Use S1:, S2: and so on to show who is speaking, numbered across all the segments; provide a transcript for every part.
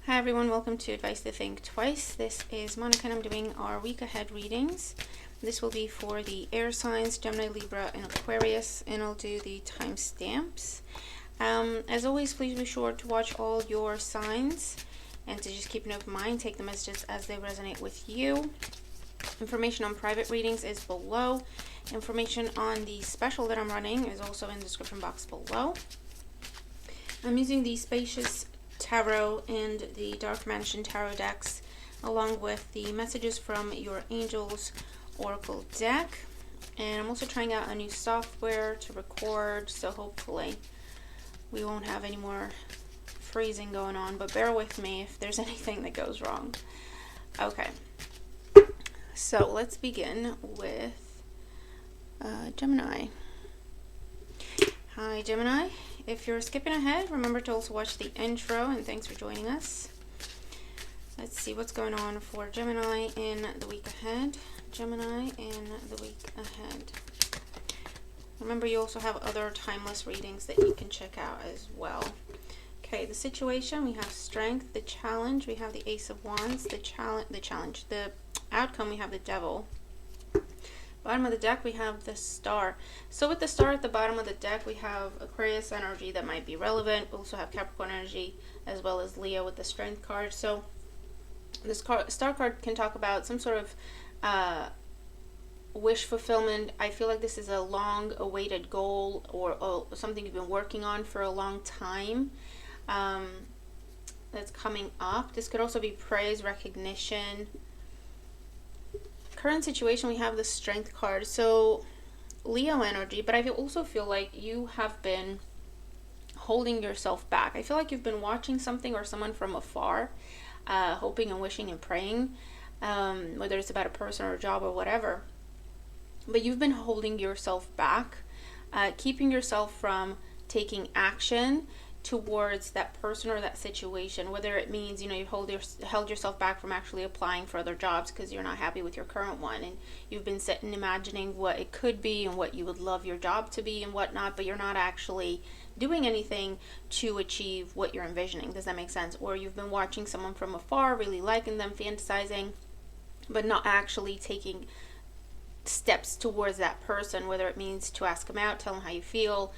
S1: Hi everyone, welcome to Advice to Think Twice. This is Monica and I'm doing our week ahead readings. This will be for the air signs, Gemini, Libra, and Aquarius, and I'll do the timestamps. As always, please be sure to watch all your signs and to just keep an open mind, take the messages as they resonate with you. Information on private readings is below. Information on the special that I'm running is also in the description box below. I'm using the Spacious Tarot and the Dark Mansion Tarot decks, along with the messages from your Angels Oracle deck. And I'm also trying out a new software to record, so hopefully we won't have any more freezing going on, but bear with me if there's anything that goes wrong. Okay, so let's begin with Gemini. Hi Gemini. If you're skipping ahead, remember to also watch the intro, and thanks for joining us. Let's see what's going on for Gemini in the week ahead. Gemini in the week ahead. Remember, you also have other timeless readings that you can check out as well. Okay, the situation, we have strength. The challenge, we have the Ace of Wands. The outcome, we have the Devil. Bottom of the deck, we have the Star. So with the Star at the bottom of the deck, we have Aquarius energy that might be relevant. We also have Capricorn energy, as well as Leo with the Strength card. So this Star card can talk about some sort of wish fulfillment. I feel like this is a long-awaited goal or something you've been working on for a long time that's coming up. This could also be praise, recognition. Current situation, we have the Strength card, so Leo energy, but I also feel like you have been holding yourself back. I feel like you've been watching something or someone from afar, hoping and wishing and praying, whether it's about a person or a job or whatever, but you've been holding yourself back, keeping yourself from taking action towards that person or that situation, whether it means, you know, you've held yourself back from actually applying for other jobs because you're not happy with your current one, and you've been sitting imagining what it could be and what you would love your job to be and whatnot, but you're not actually doing anything to achieve what you're envisioning. Does that make sense? Or you've been watching someone from afar, really liking them, fantasizing, but not actually taking steps towards that person, whether it means to ask them out, tell them how you feel,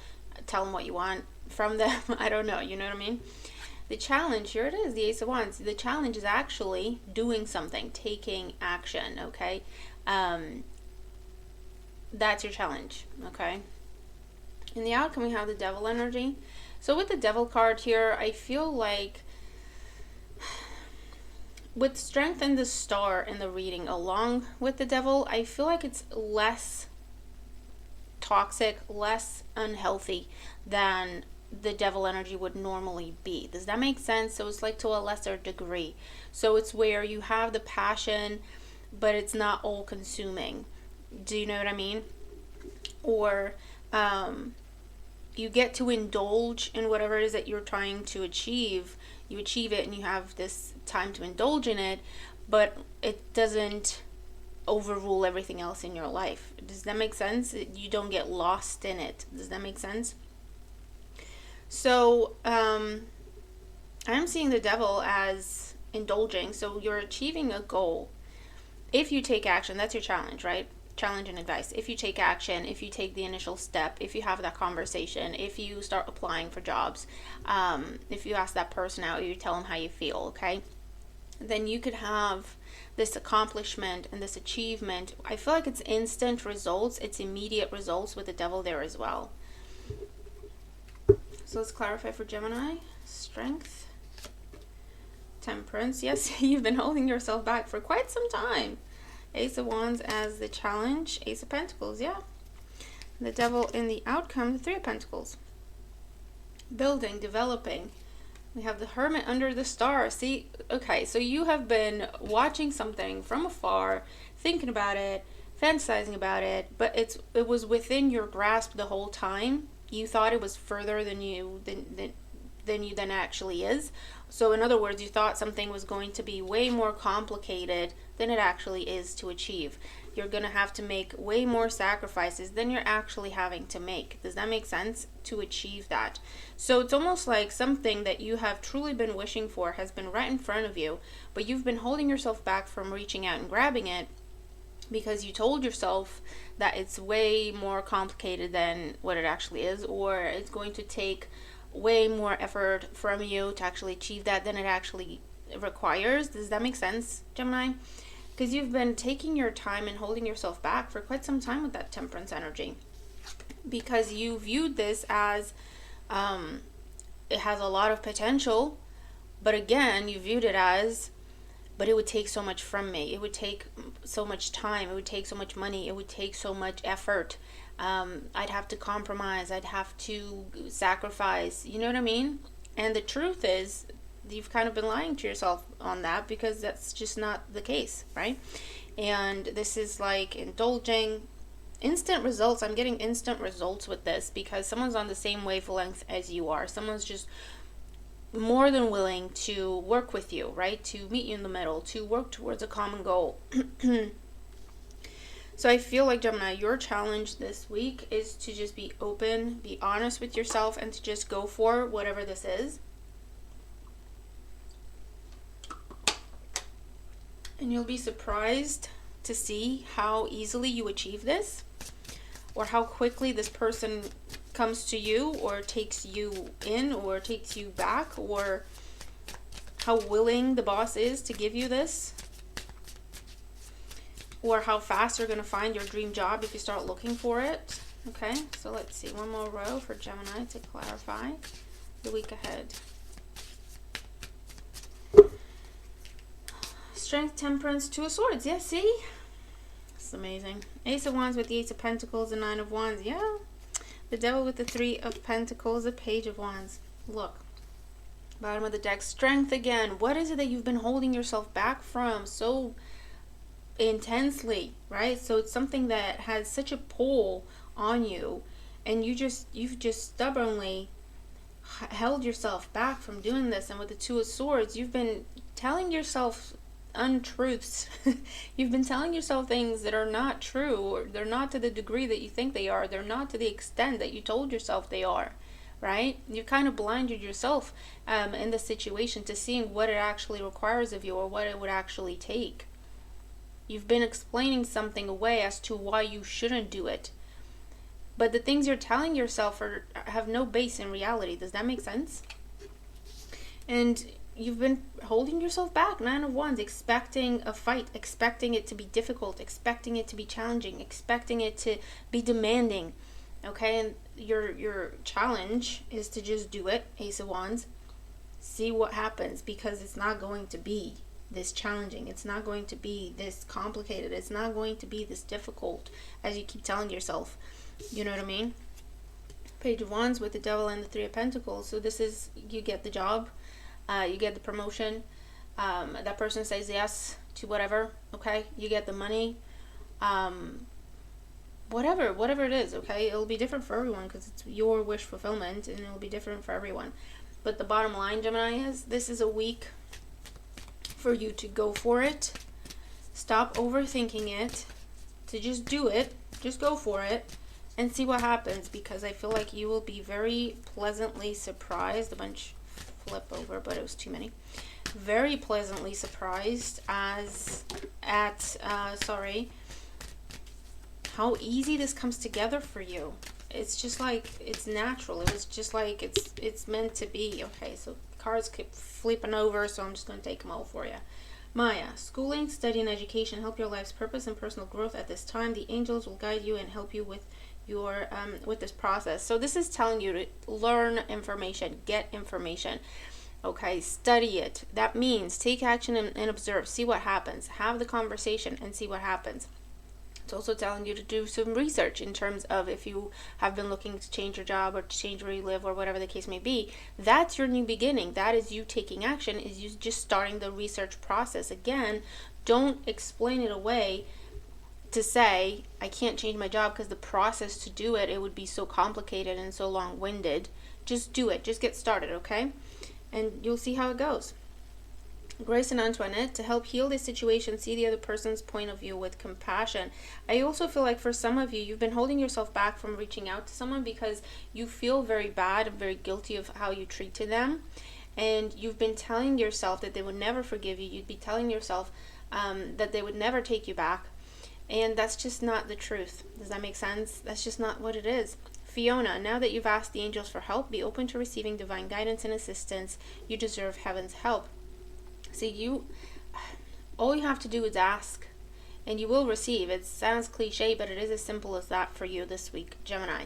S1: tell them what you want from them. I don't know, you know what I mean? The challenge, here it is, the Ace of Wands. The challenge is actually doing something, taking action, okay? That's your challenge, okay? In the outcome, we have the Devil energy. So with the Devil card here, I feel like with Strength and the Star in the reading along with the Devil, I feel like it's less toxic, less unhealthy than the Devil energy would normally be. Does that make sense? So it's like to a lesser degree. So it's where you have the passion, but it's not all consuming. Do you know what I mean? Or you get to indulge in whatever it is that you're trying to achieve. You achieve it and you have this time to indulge in it, but it doesn't overrule everything else in your life. Does that make sense? You don't get lost in it. Does that make sense? So I'm seeing the Devil as indulging. So you're achieving a goal. If you take action, that's your challenge, right? Challenge and advice. If you take action, if you take the initial step, if you have that conversation, if you start applying for jobs, if you ask that person out, you tell them how you feel, okay? Then you could have this accomplishment and this achievement. I feel like it's instant results. It's immediate results with the Devil there as well. So let's clarify for Gemini. Strength. Temperance. Yes, you've been holding yourself back for quite some time. Ace of Wands as the challenge. Ace of Pentacles, yeah. The Devil in the outcome, the Three of Pentacles. Building, developing. We have the Hermit under the Star. See, okay, so you have been watching something from afar, thinking about it, fantasizing about it, but it was within your grasp the whole time. You thought it was further than than it actually is. So in other words, you thought something was going to be way more complicated than it actually is to achieve. You're going to have to make way more sacrifices than you're actually having to make. Does that make sense? To achieve that. So it's almost like something that you have truly been wishing for has been right in front of you, but you've been holding yourself back from reaching out and grabbing it because you told yourself that it's way more complicated than what it actually is, or it's going to take way more effort from you to actually achieve that than it actually requires. Does that make sense, Gemini? Because you've been taking your time and holding yourself back for quite some time with that Temperance energy, because you viewed this as it has a lot of potential, but again, you viewed it as, but it would take so much from me. It would take so much time. It would take so much money. It would take so much effort. I'd have to compromise. I'd have to sacrifice. You know what I mean? And the truth is, you've kind of been lying to yourself on that, because that's just not the case, right? And this is like indulging instant results. I'm getting instant results with this because someone's on the same wavelength as you are. Someone's just more than willing to work with you, right? To meet you in the middle, to work towards a common goal. So I feel like, Gemini, your challenge this week is to just be open, be honest with yourself, and to just go for whatever this is. And you'll be surprised to see how easily you achieve this, or how quickly this person comes to you, or takes you in, or takes you back, or how willing the boss is to give you this, or how fast you're going to find your dream job if you start looking for it. Okay, so let's see, one more row for Gemini to clarify the week ahead. Strength, Temperance, Two of Swords. Yeah, see? It's amazing. Ace of Wands with the Ace of Pentacles, the Nine of Wands. Yeah. The Devil with the Three of Pentacles, the Page of Wands. Look. Bottom of the deck. Strength again. What is it that you've been holding yourself back from so intensely, right? So it's something that has such a pull on you, and you've just stubbornly held yourself back from doing this. And with the Two of Swords, you've been telling yourself untruths. You've been telling yourself things that are not true, or they're not to the degree that you think they are. They're not to the extent that you told yourself they are, right? You kind of blinded yourself in the situation to seeing what it actually requires of you, or what it would actually take. You've been explaining something away as to why you shouldn't do it, but the things you're telling yourself have no base in reality. Does that make sense? And you've been holding yourself back. Nine of Wands, expecting a fight, expecting it to be difficult, expecting it to be challenging, expecting it to be demanding. Okay, and your challenge is to just do it. Ace of Wands. See what happens, because it's not going to be this challenging. It's not going to be this complicated. It's not going to be this difficult as you keep telling yourself. You know what I mean? Page of Wands with the Devil and the Three of Pentacles. So this is, you get the job. You get the promotion. That person says yes to whatever. Okay, you get the money. Whatever it is. Okay, it'll be different for everyone because it's your wish fulfillment, and it'll be different for everyone. But the bottom line, Gemini, is this is a week for you to go for it. Stop overthinking it. To just do it. Just go for it and see what happens, because I feel like you will be very pleasantly surprised. A bunch flip over, but it was too many. Very pleasantly surprised how easy this comes together for you. It's just like it's natural. It was just like it's meant to be. Okay, so cards keep flipping over, so I'm just going to take them all for you. Maya, schooling, study, and education help your life's purpose and personal growth at this time. The angels will guide you and help you with your with this process. So this is telling you to learn information, get information. Okay, study it. That means take action and observe. See what happens. Have the conversation and see what happens. It's also telling you to do some research in terms of if you have been looking to change your job or to change where you live or whatever the case may be. That's your new beginning. That is you taking action, is you just starting the research process. Again, don't explain it away to say, I can't change my job because the process to do it, it would be so complicated and so long-winded. Just do it. Just get started, okay? And you'll see how it goes. Grace and Antoinette, to help heal this situation, see the other person's point of view with compassion. I also feel like for some of you, you've been holding yourself back from reaching out to someone because you feel very bad and very guilty of how you treated them. And you've been telling yourself that they would never forgive you. You'd be telling yourself that they would never take you back. And that's just not the truth. Does that make sense? That's just not what it is. Fiona, now that you've asked the angels for help, be open to receiving divine guidance and assistance. You deserve heaven's help. See, all you have to do is ask, and you will receive. It sounds cliche, but it is as simple as that for you this week, Gemini.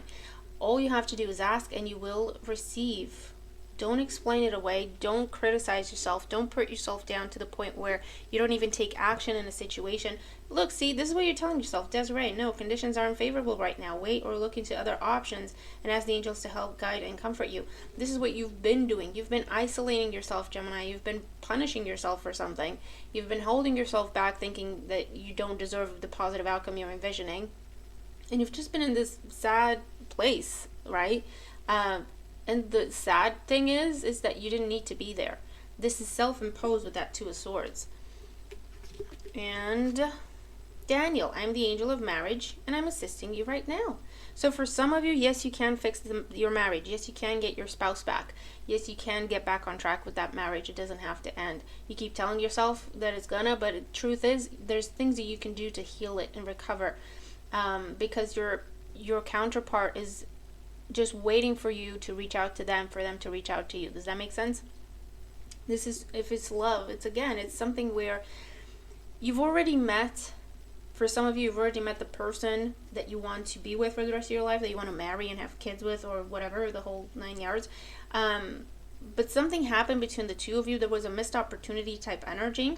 S1: All you have to do is ask, and you will receive. Don't explain it away. Don't criticize yourself. Don't put yourself down to the point where you don't even take action in a situation. Look, see, this is what you're telling yourself. Desiree, no, conditions are unfavorable right now. Wait or look into other options and ask the angels to help, guide, and comfort you. This is what you've been doing. You've been isolating yourself, Gemini. You've been punishing yourself for something. You've been holding yourself back thinking that you don't deserve the positive outcome you're envisioning. And you've just been in this sad place, right? And the sad thing is that you didn't need to be there. This is self-imposed with that Two of Swords. And Daniel, I'm the angel of marriage, and I'm assisting you right now. So for some of you, yes, you can fix your marriage. Yes, you can get your spouse back. Yes, you can get back on track with that marriage. It doesn't have to end. You keep telling yourself that it's gonna, but the truth is, there's things that you can do to heal it and recover, because your counterpart is just waiting for you to reach out to them, for them to reach out to you. Does that make sense? This is, if it's love, it's something where you've already met, for some of you, you've already met the person that you want to be with for the rest of your life, that you want to marry and have kids with, or whatever, the whole 9 yards. But something happened between the two of you. There was a missed opportunity type energy,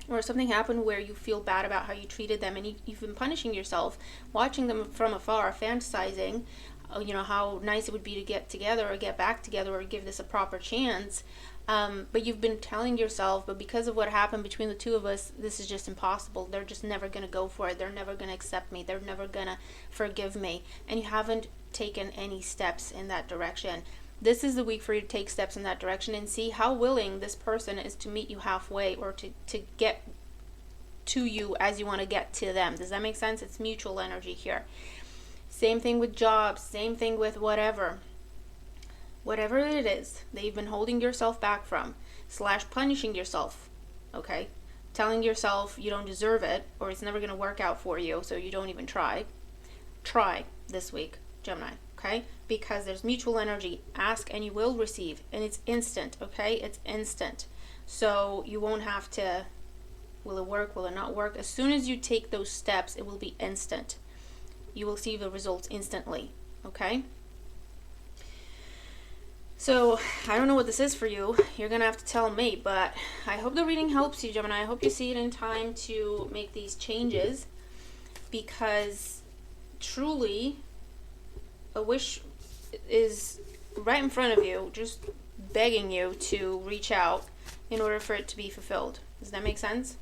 S1: or something happened where you feel bad about how you treated them, and you've been punishing yourself, watching them from afar, fantasizing, how nice it would be to get together or get back together or give this a proper chance. But you've been telling yourself, but because of what happened between the two of us, this is just impossible. They're just never going to go for it. They're never going to accept me. They're never going to forgive me. And you haven't taken any steps in that direction. This is the week for you to take steps in that direction and see how willing this person is to meet you halfway, or to get to you as you want to get to them. Does that make sense? It's mutual energy here. Same thing with jobs, same thing with whatever it is that you've been holding yourself back from, / punishing yourself, okay? Telling yourself you don't deserve it, or it's never going to work out for you, so you don't even try. Try this week, Gemini, okay? Because there's mutual energy. Ask and you will receive, and it's instant, okay? It's instant. So you won't have to, will it work, will it not work? As soon as you take those steps, it will be instant. You will see the results instantly, okay? So, I don't know what this is for you. You're going to have to tell me, but I hope the reading helps you, Gemini. I hope you see it in time to make these changes, because truly, a wish is right in front of you, just begging you to reach out in order for it to be fulfilled. Does that make sense?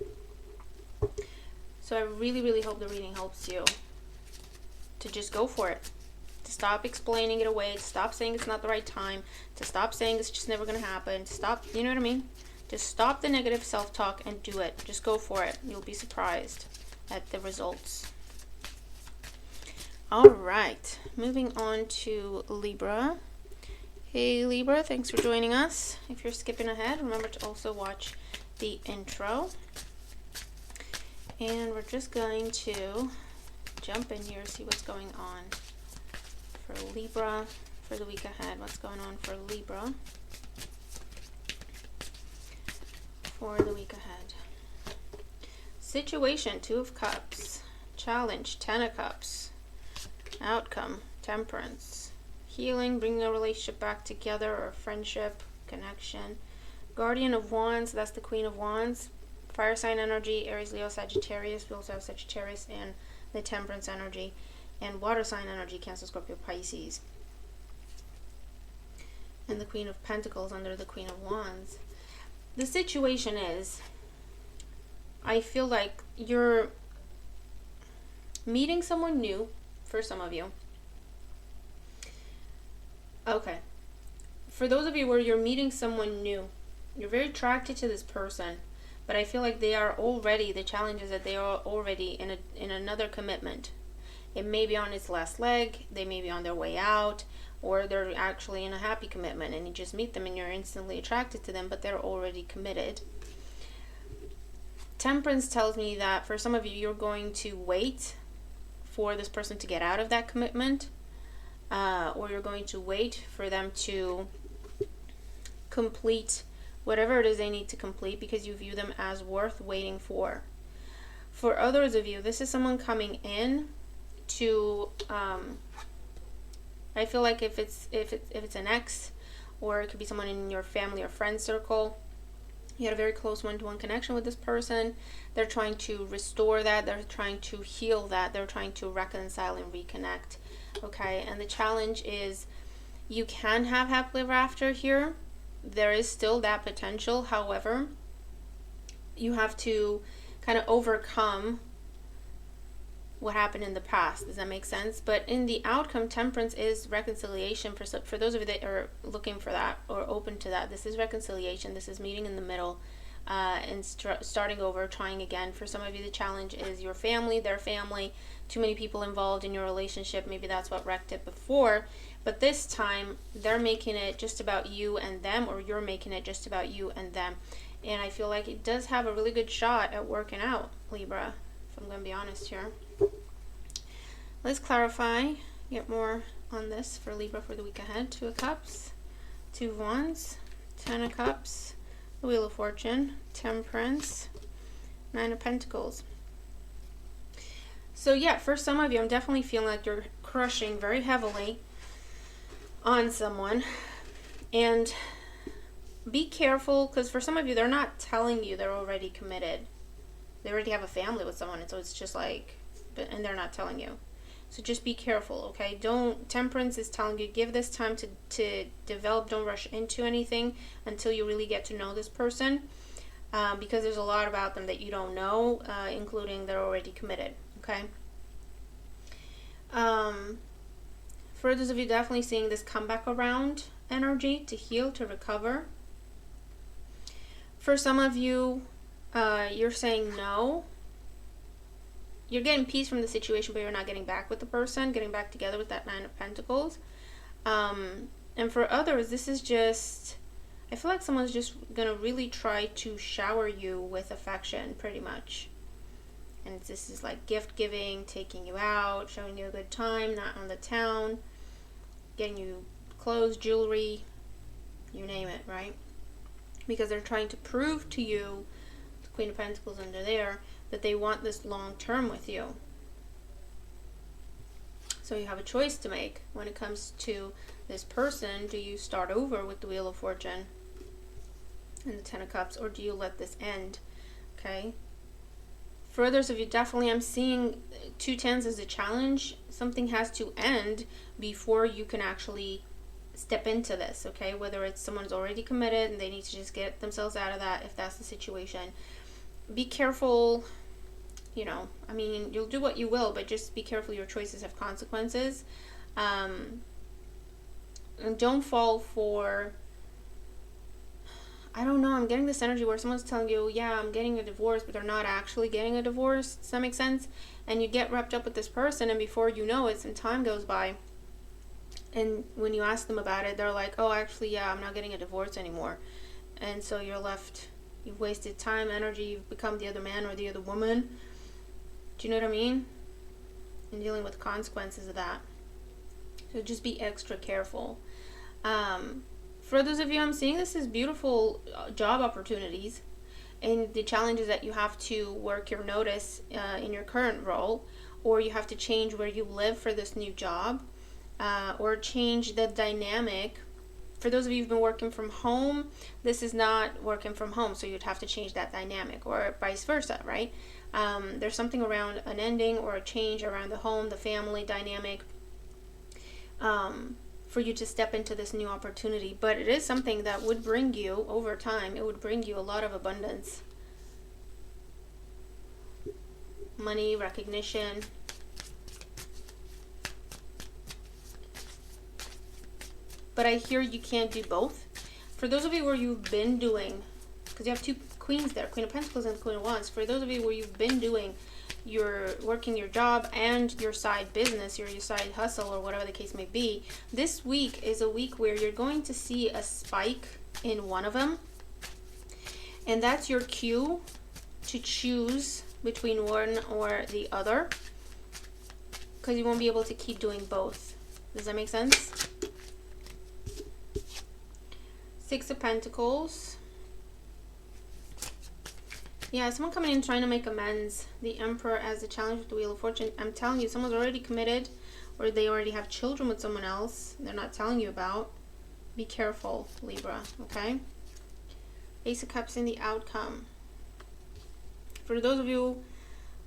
S1: So I really, really hope the reading helps you to just go for it, to stop explaining it away, to stop saying it's not the right time, to stop saying it's just never going to happen, to stop, you know what I mean? Just stop the negative self-talk and do it. Just go for it. You'll be surprised at the results. All right, moving on to Libra. Hey Libra, thanks for joining us. If you're skipping ahead, remember to also watch the intro. And we're just going to jump in here, see what's going on for Libra for the week ahead. What's going on for Libra for the week ahead? Situation, 2 of Cups. Challenge, 10 of Cups. Outcome, Temperance. Healing, bringing a relationship back together, or friendship, connection. Guardian of Wands, that's the Queen of Wands. Fire sign energy, Aries, Leo, Sagittarius. We also have Sagittarius and the Temperance energy. And water sign energy, Cancer, Scorpio, Pisces. And the Queen of Pentacles under the Queen of Wands. The situation is, I feel like you're meeting someone new for some of you. Okay. for those of you where you're meeting someone new, you're very attracted to this person, but I feel like they are already, the challenge is that they are already in another commitment. It may be on its last leg, they may be on their way out, or they're actually in a happy commitment and you just meet them and you're instantly attracted to them, but they're already committed. Temperance tells me that for some of you, you're going to wait for this person to get out of that commitment, or you're going to wait for them to complete whatever it is they need to complete because you view them as worth waiting for. For others of you, this is someone coming in to I feel like if it's an ex, or it could be someone in your family or friend circle, you had a very close one-to-one connection with this person. They're trying to restore that, they're trying to heal that, they're trying to reconcile and reconnect. Okay, and the challenge is you can have happily ever after here. There is still that potential. However, you have to kind of overcome what happened in the past. Does that make sense? But in the outcome, temperance is reconciliation. For those of you that are looking for that or open to that, this is reconciliation. This is meeting in the middle and starting over, trying again. For some of you, the challenge is your family, their family, too many people involved in your relationship. Maybe that's what wrecked it before. But this time, they're making it just about you and them, or you're making it just about you and them. And I feel like it does have a really good shot at working out, Libra, if I'm going to be honest here. Let's clarify, get more on this for Libra for the week ahead. 2 of Cups, 2 of Wands, 10 of Cups, the Wheel of Fortune, Temperance, 9 of Pentacles. So yeah, for some of you, I'm definitely feeling like you're crushing very heavily on someone. And be careful, because for some of you, they're not telling you they're already committed. They already have a family with someone, and so it's just like, and they're not telling you. So just be careful, okay? Temperance is telling you, give this time to develop. Don't rush into anything until you really get to know this person, because there's a lot about them that you don't know, including they're already committed, okay? For those of you definitely seeing this comeback around energy to heal, to recover. For some of you, you're saying no. You're getting peace from the situation, but you're not getting back with the person, getting back together with that 9 of Pentacles. And for others, this is just, I feel like someone's just going to really try to shower you with affection, pretty much. And this is like gift giving, taking you out, showing you a good time, not on the town, getting you clothes, jewelry, you name it, right? Because they're trying to prove to you, the Queen of Pentacles under there, that they want this long term with you. So you have a choice to make when it comes to this person. Do you start over with the Wheel of Fortune and the 10 of Cups, or do you let this end? Okay. For others of you, definitely I'm seeing 2 tens as a challenge. Something has to end before you can actually step into this, okay? Whether it's someone's already committed and they need to just get themselves out of that, if that's the situation. Be careful, you know, I mean, you'll do what you will, but just be careful. Your choices have consequences. And don't fall for, I don't know, I'm getting this energy where someone's telling you, yeah, I'm getting a divorce, but they're not actually getting a divorce. Does that make sense? And you get wrapped up with this person, and before you know it, some time goes by. And when you ask them about it, they're like, oh, actually, yeah, I'm not getting a divorce anymore. And so you're left, you've wasted time, energy, you've become the other man or the other woman. Do you know what I mean? And dealing with consequences of that. So just be extra careful. For those of you, I'm seeing this as beautiful job opportunities. And the challenge is that you have to work your notice in your current role, or you have to change where you live for this new job, or change the dynamic. For those of you who've been working from home, this is not working from home, so you'd have to change that dynamic, or vice versa, right? There's something around an ending or a change around the home, the family dynamic, for you to step into this new opportunity. But it is something that would bring you, over time, it would bring you a lot of abundance. Money, recognition. but I hear you can't do both. For those of you where you've been doing, because you have two queens there, Queen of Pentacles and Queen of Wands, for those of you where you've been doing working your job and your side business, your side hustle, or whatever the case may be, this week is a week where you're going to see a spike in one of them, and that's your cue to choose between one or the other, because you won't be able to keep doing both. Does that make sense? Six of Pentacles. Yeah, someone coming in trying to make amends. The Emperor as the challenge with the Wheel of Fortune. I'm telling you, someone's already committed, or they already have children with someone else they're not telling you about. Be careful, Libra, okay? Ace of Cups in the outcome. For those of you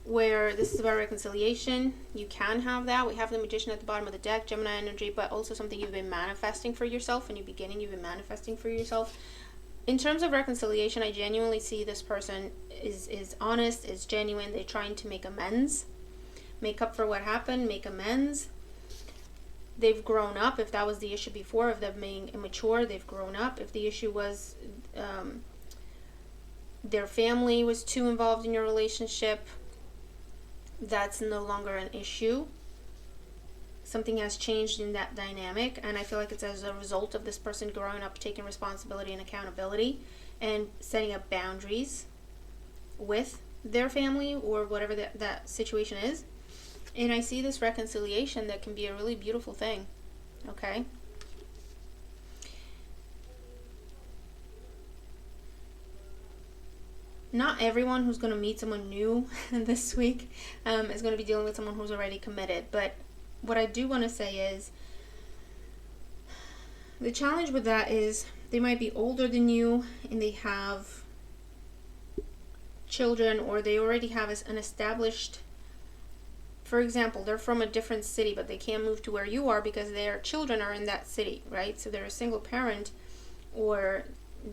S1: where this is about reconciliation, you can have that. We have the Magician at the bottom of the deck, Gemini energy, but also something you've been manifesting for yourself. In the beginning, you've been manifesting for yourself. In terms of reconciliation, I genuinely see this person is honest, is genuine. They're trying to make amends, make up for what happened, make amends. They've grown up. If that was the issue before, of them being immature, they've grown up. If the issue was their family was too involved in your relationship, that's no longer an issue. Something has changed in that dynamic, and I feel like it's as a result of this person growing up, taking responsibility and accountability, and setting up boundaries with their family or whatever that situation is. And I see this reconciliation that can be a really beautiful thing, okay? Not everyone who's going to meet someone new this week is going to be dealing with someone who's already committed. But what I do want to say is, the challenge with that is they might be older than you and they have children, or they already have an established, for example, they're from a different city, but they can't move to where you are because their children are in that city, right? So they're a single parent, or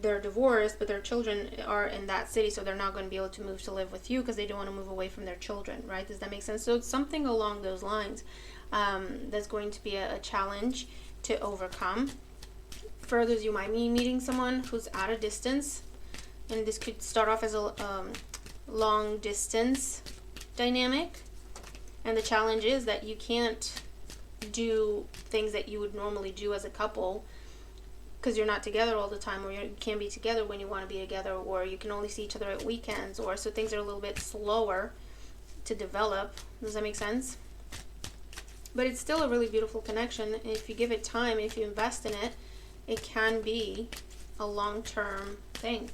S1: they're divorced, but their children are in that city, so they're not going to be able to move to live with you because they don't want to move away from their children, right? Does that make sense? So it's something along those lines that's going to be a challenge to overcome. For others, you might be meeting someone who's at a distance, and this could start off as a long distance dynamic, and the challenge is that you can't do things that you would normally do as a couple because you're not together all the time, or you can't be together when you want to be together, or you can only see each other at weekends, or so things are a little bit slower to develop. Does that make sense? But it's still a really beautiful connection. If you give it time, if you invest in it, it can be a long-term thing.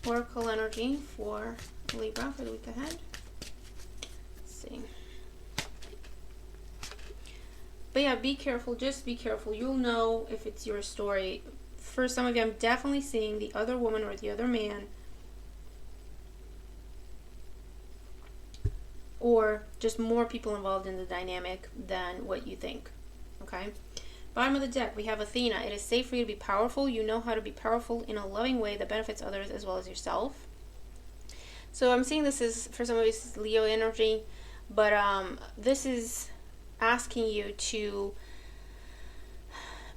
S1: Oracle energy for Libra for the week ahead. Let's see. But yeah, be careful. Just be careful. You'll know if it's your story. For some of you, I'm definitely seeing the other woman or the other man, or just more people involved in the dynamic than what you think. Okay? Bottom of the deck, we have Athena. It is safe for you to be powerful. You know how to be powerful in a loving way that benefits others as well as yourself. So I'm seeing this is, for some of you, this is Leo energy, but this is asking you to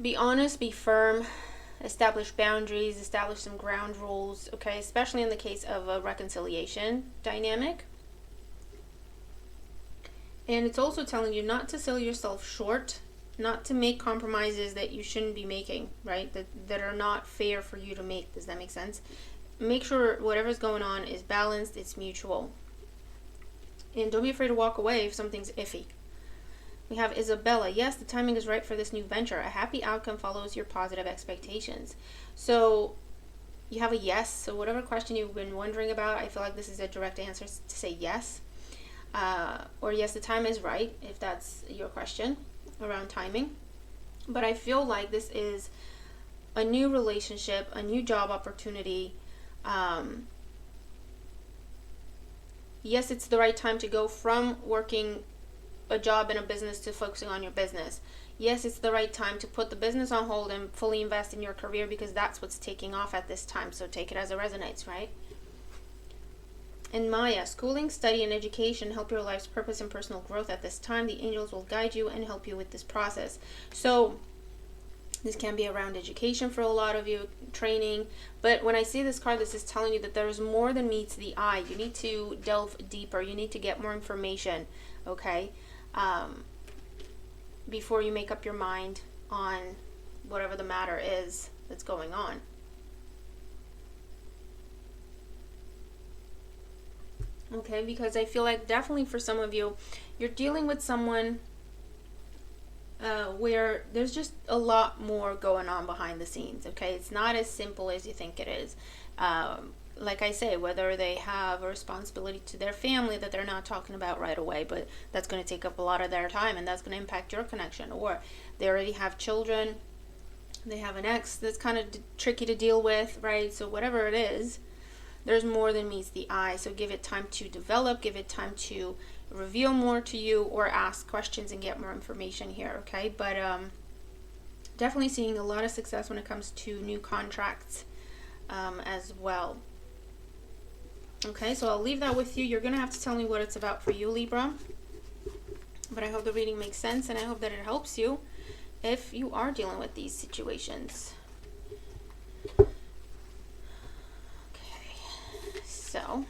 S1: be honest, be firm, establish boundaries, establish some ground rules, okay? Especially in the case of a reconciliation dynamic. And it's also telling you not to sell yourself short, not to make compromises that you shouldn't be making, right? That are not fair for you to make. Does that make sense? Make sure whatever's going on is balanced, it's mutual. And don't be afraid to walk away if something's iffy. We have Isabella. Yes, the timing is right for this new venture. A happy outcome follows your positive expectations. So you have a yes. So whatever question you've been wondering about, I feel like this is a direct answer to say yes. Or yes, the time is right, if that's your question around timing. But I feel like this is a new relationship, a new job opportunity. Yes, it's the right time to go from working a job in a business to focusing on your business. Yes, it's the right time to put the business on hold and fully invest in your career because that's what's taking off at this time. So take it as it resonates, right? And Maya, schooling, study, and education help your life's purpose and personal growth at this time. The angels will guide you and help you with this process. So this can be around education for a lot of you, training. But when I see this card, this is telling you that there is more than meets the eye. You need to delve deeper. You need to get more information, okay? Before you make up your mind on whatever the matter is that's going on. Okay, because I feel like definitely for some of you, you're dealing with someone where there's just a lot more going on behind the scenes, okay? It's not as simple as you think it is. Like I say, whether they have a responsibility to their family that they're not talking about right away, but that's going to take up a lot of their time and that's going to impact your connection, or they already have children, they have an ex that's kind of tricky to deal with, right? So whatever it is, there's more than meets the eye. So give it time to develop, give it time to reveal more to you, or ask questions and get more information here, okay? But definitely seeing a lot of success when it comes to new contracts as well. Okay, so I'll leave that with you. You're going to have to tell me what it's about for you, Libra. But I hope the reading makes sense, and I hope that it helps you if you are dealing with these situations. Okay, so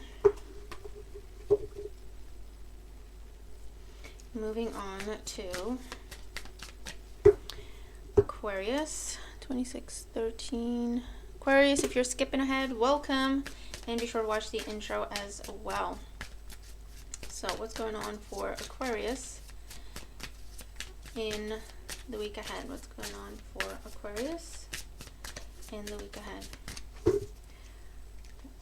S1: moving on to Aquarius, 2613. Aquarius, if you're skipping ahead, welcome. And be sure to watch the intro as well. So what's going on for Aquarius in the week ahead? What's going on for Aquarius in the week ahead?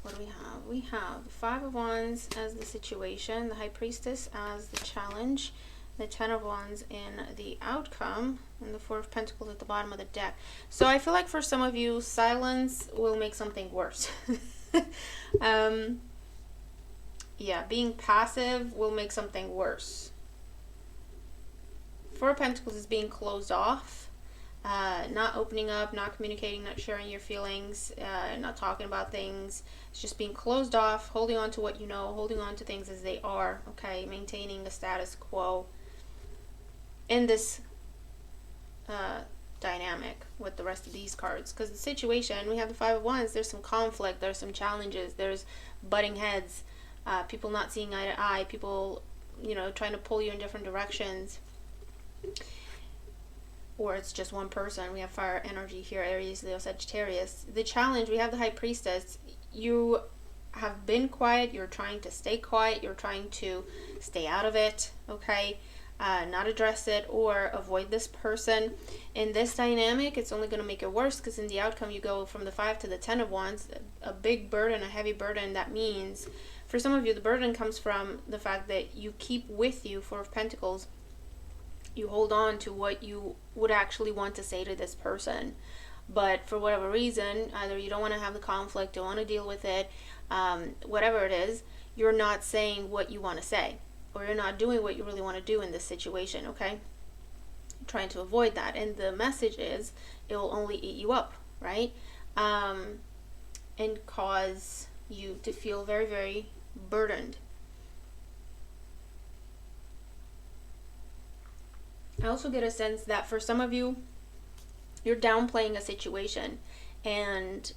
S1: What do we have? We have the Five of Wands as the situation, the High Priestess as the challenge, the Ten of Wands in the outcome, and the Four of Pentacles at the bottom of the deck. So I feel like for some of you, silence will make something worse. Yeah, being passive will make something worse. Four of Pentacles is being closed off, not opening up, not communicating, not sharing your feelings, not talking about things. It's just being closed off, holding on to what you know, holding on to things as they are, okay, maintaining the status quo in this dynamic with the rest of these cards. Because the situation, we have the Five of Wands, there's some conflict, there's some challenges, there's butting heads, people not seeing eye to eye, people, you know, trying to pull you in different directions, or it's just one person. We have fire energy here, Aries, Leo, Sagittarius. The challenge, we have the High Priestess. You have been quiet, you're trying to stay quiet, you're trying to stay out of it, okay? Not address it or avoid this person. In this dynamic, it's only going to make it worse, because in the outcome you go from the Five to the Ten of Wands, a big burden, a heavy burden. That means for some of you the burden comes from the fact that you keep with you, Four of Pentacles, you hold on to what you would actually want to say to this person, but for whatever reason, either you don't want to have the conflict, don't want to deal with it, whatever it is, you're not saying what you want to say, or you're not doing what you really want to do in this situation, okay? Trying to avoid that. And the message is, it will only eat you up, right? And cause you to feel very, very burdened. I also get a sense that for some of you, you're downplaying a situation, and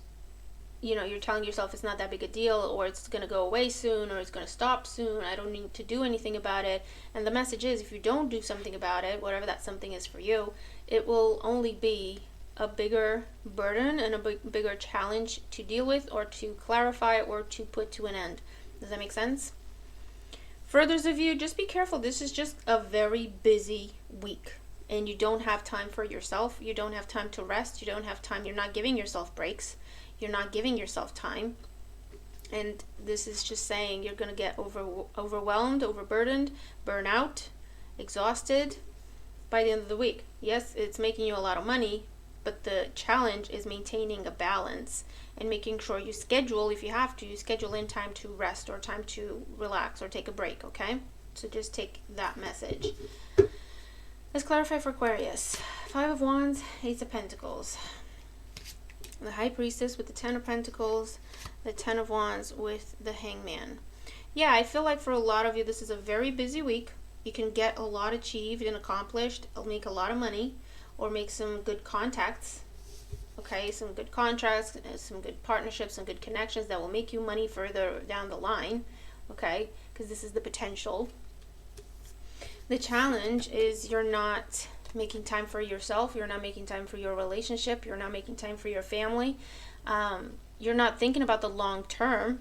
S1: you know, you're telling yourself it's not that big a deal, or it's going to go away soon, or it's going to stop soon, I don't need to do anything about it. And the message is, if you don't do something about it, whatever that something is for you, it will only be a bigger burden and a bigger challenge to deal with, or to clarify, or to put to an end. Does that make sense? For others of you, just be careful. This is just a very busy week, and you don't have time for yourself. You don't have time to rest. You don't have time. You're not giving yourself breaks. You're not giving yourself time. And this is just saying you're going to get overwhelmed, overburdened, burn out, exhausted by the end of the week. Yes, it's making you a lot of money, but the challenge is maintaining a balance and making sure you schedule, if you have to, you schedule in time to rest, or time to relax, or take a break, okay? So just take that message. Let's clarify for Aquarius. Five of Wands, Ace of Pentacles. The High Priestess with the Ten of Pentacles, the Ten of Wands with the Hangman. Yeah, I feel like for a lot of you, this is a very busy week. You can get a lot achieved and accomplished, make a lot of money, or make some good contacts. Okay, some good contracts, some good partnerships, some good connections that will make you money further down the line. Okay, because this is the potential. The challenge is you're not making time for yourself. You're not making time for your relationship. You're not making time for your family. You're not thinking about the long term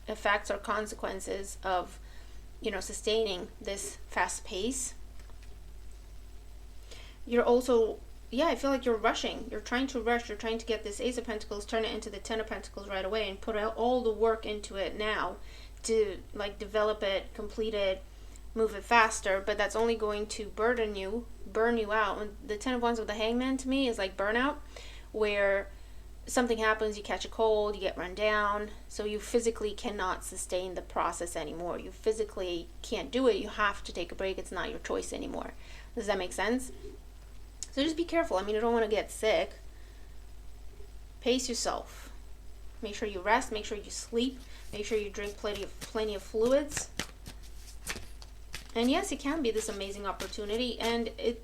S1: effects or consequences of, sustaining this fast pace. You're also, I feel like you're rushing. You're trying to rush. You're trying to get this Ace of Pentacles, turn it into the Ten of Pentacles right away, and put out all the work into it now to develop it, complete it, move it faster. But that's only going to burn you out. And the Ten of Wands with the Hangman to me is like burnout, where something happens, you catch a cold, you get run down, so you physically cannot sustain the process anymore. You physically can't do it. You have to take a break. It's not your choice anymore. Does that make sense? So just be careful. You don't want to get sick. Pace yourself. Make sure you rest. Make sure you sleep. Make sure you drink plenty of fluids. And yes, it can be this amazing opportunity, and it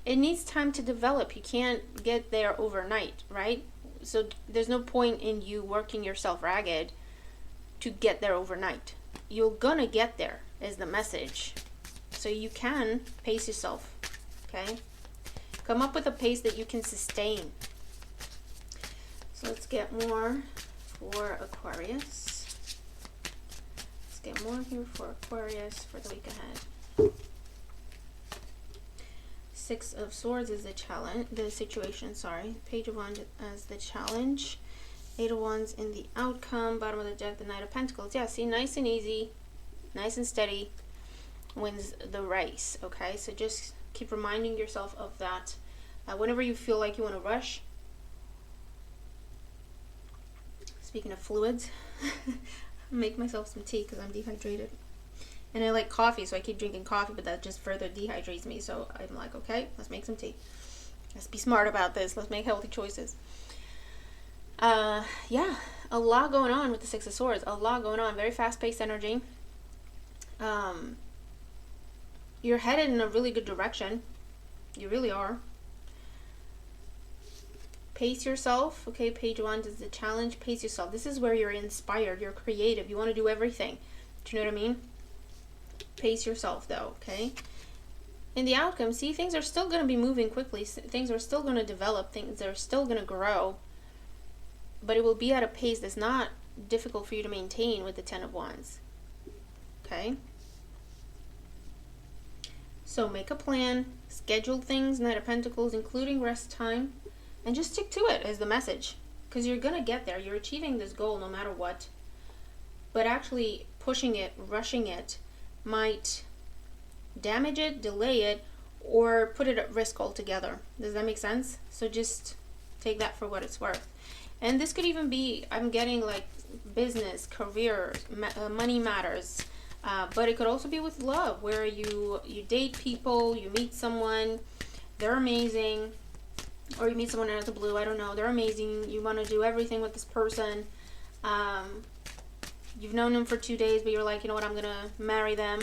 S1: needs time to develop. You can't get there overnight, right? So there's no point in you working yourself ragged to get there overnight. You're gonna get there is the message. So you can pace yourself, okay? Come up with a pace that you can sustain. So let's get more for Aquarius. Let's get more here for Aquarius for the week ahead. Six of Swords is the situation, Page of Wands as the challenge. Eight of Wands in the outcome. Bottom of the deck, the Knight of Pentacles. Yeah, see, nice and easy, nice and steady wins the race, okay? So just keep reminding yourself of that. Whenever you feel like you want to rush. Speaking of fluids, make myself some tea because I'm dehydrated. And I like coffee, so I keep drinking coffee, but that just further dehydrates me. So I'm like, okay, let's make some tea. Let's be smart about this. Let's make healthy choices. Yeah, a lot going on with the Six of Swords. A lot going on. Very fast-paced energy. You're headed in a really good direction. You really are. Pace yourself. Okay, Page 1 is the challenge. Pace yourself. This is where you're inspired. You're creative. You want to do everything. Do you know what I mean? Pace yourself though, okay? In the outcome, see, things are still going to be moving quickly. Things are still going to develop. Things are still going to grow. But it will be at a pace that's not difficult for you to maintain with the Ten of Wands. Okay? So make a plan. Schedule things, Knight of Pentacles, including rest time. And just stick to it is the message. Because you're going to get there. You're achieving this goal no matter what. But actually pushing it, rushing it, might damage it, delay it, or put it at risk altogether. Does that make sense? So just take that for what it's worth. And this could even be, I'm getting like business, career, money matters. But it could also be with love, where you date people, you meet someone, they're amazing, or you meet someone out of the blue, I don't know, they're amazing, you want to do everything with this person. You've known them for 2 days, but you're like, you know what, I'm going to marry them.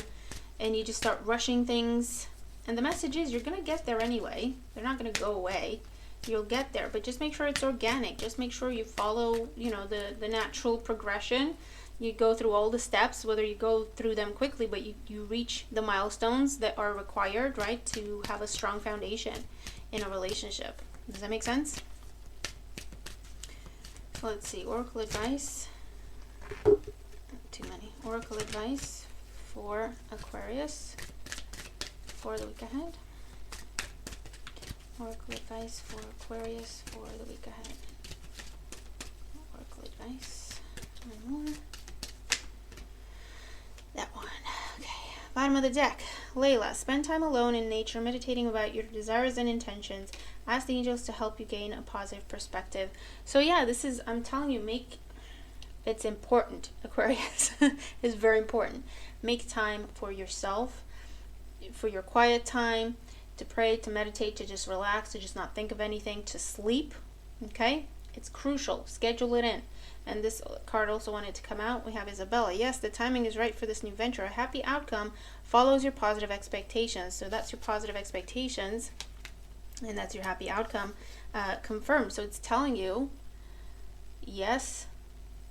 S1: And you just start rushing things. And the message is you're going to get there anyway. They're not going to go away. You'll get there. But just make sure it's organic. Just make sure you follow, the natural progression. You go through all the steps, whether you go through them quickly, but you reach the milestones that are required, right, to have a strong foundation in a relationship. Does that make sense? Let's see. Oracle advice. Too many. Oracle advice for Aquarius for the week ahead. Oracle advice for Aquarius for the week ahead. Oracle advice. One more. That one. Okay. Bottom of the deck. Layla, spend time alone in nature, meditating about your desires and intentions. Ask the angels to help you gain a positive perspective. So yeah, this is, I'm telling you, it's important. Aquarius is very important. Make time for yourself, for your quiet time, to pray, to meditate, to just relax, to just not think of anything, to sleep. Okay? It's crucial. Schedule it in. And this card also wanted to come out. We have Isabella. Yes, the timing is right for this new venture. A happy outcome follows your positive expectations. So that's your positive expectations, and that's your happy outcome confirmed. So it's telling you, yes,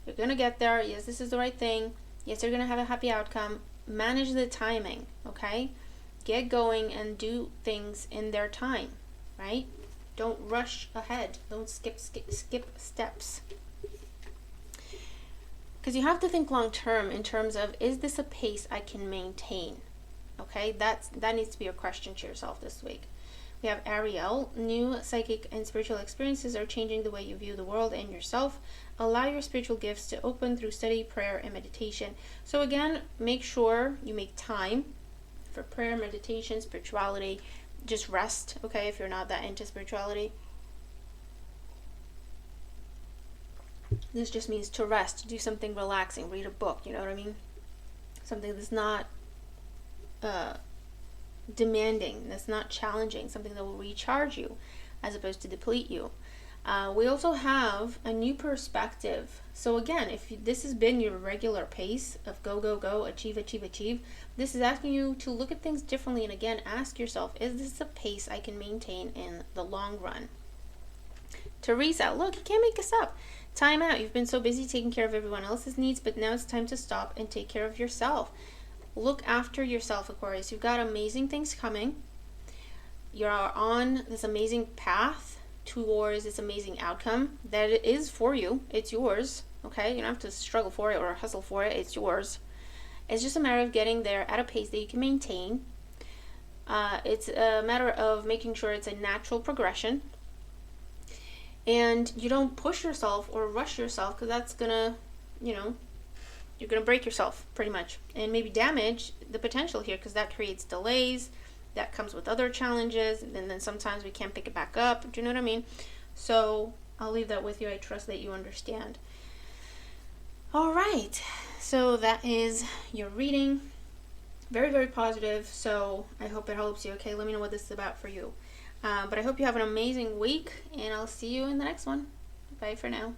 S1: you're going to get there. Yes, this is the right thing. Yes, you're going to have a happy outcome. Manage the timing, okay? Get going and do things in their time, right? Don't rush ahead. Don't skip steps. Because you have to think long term in terms of, is this a pace I can maintain? Okay, that needs to be your question to yourself this week. We have Ariel. New psychic and spiritual experiences are changing the way you view the world and yourself. Allow your spiritual gifts to open through study, prayer, and meditation. So again, make sure you make time for prayer, meditation, spirituality. Just rest, okay, if you're not that into spirituality. This just means to rest, do something relaxing, read a book, you know what I mean? Something that's not demanding, that's not challenging, something that will recharge you as opposed to deplete you. We also have a new perspective. So again, if this has been your regular pace of go, go, go, achieve, achieve, achieve, this is asking you to look at things differently. And again, ask yourself, is this a pace I can maintain in the long run? Teresa, look, you can't make this up. Time out. You've been so busy taking care of everyone else's needs, but now it's time to stop and take care of yourself. Look after yourself, Aquarius. You've got amazing things coming. You're on this amazing path towards this amazing outcome that it is for you. It's yours, okay? You don't have to struggle for it or hustle for it. It's yours. It's just a matter of getting there at a pace that you can maintain. It's a matter of making sure it's a natural progression. And you don't push yourself or rush yourself, because that's gonna, you're gonna break yourself pretty much, and maybe damage the potential here, because that creates delays. That comes with other challenges, and then sometimes we can't pick it back up. Do you know what I mean? So I'll leave that with you. I trust that you understand. All right, so that is your reading. Very, very positive. So I hope it helps you. Okay, let me know what this is about for you. But I hope you have an amazing week, and I'll see you in the next one. Bye for now.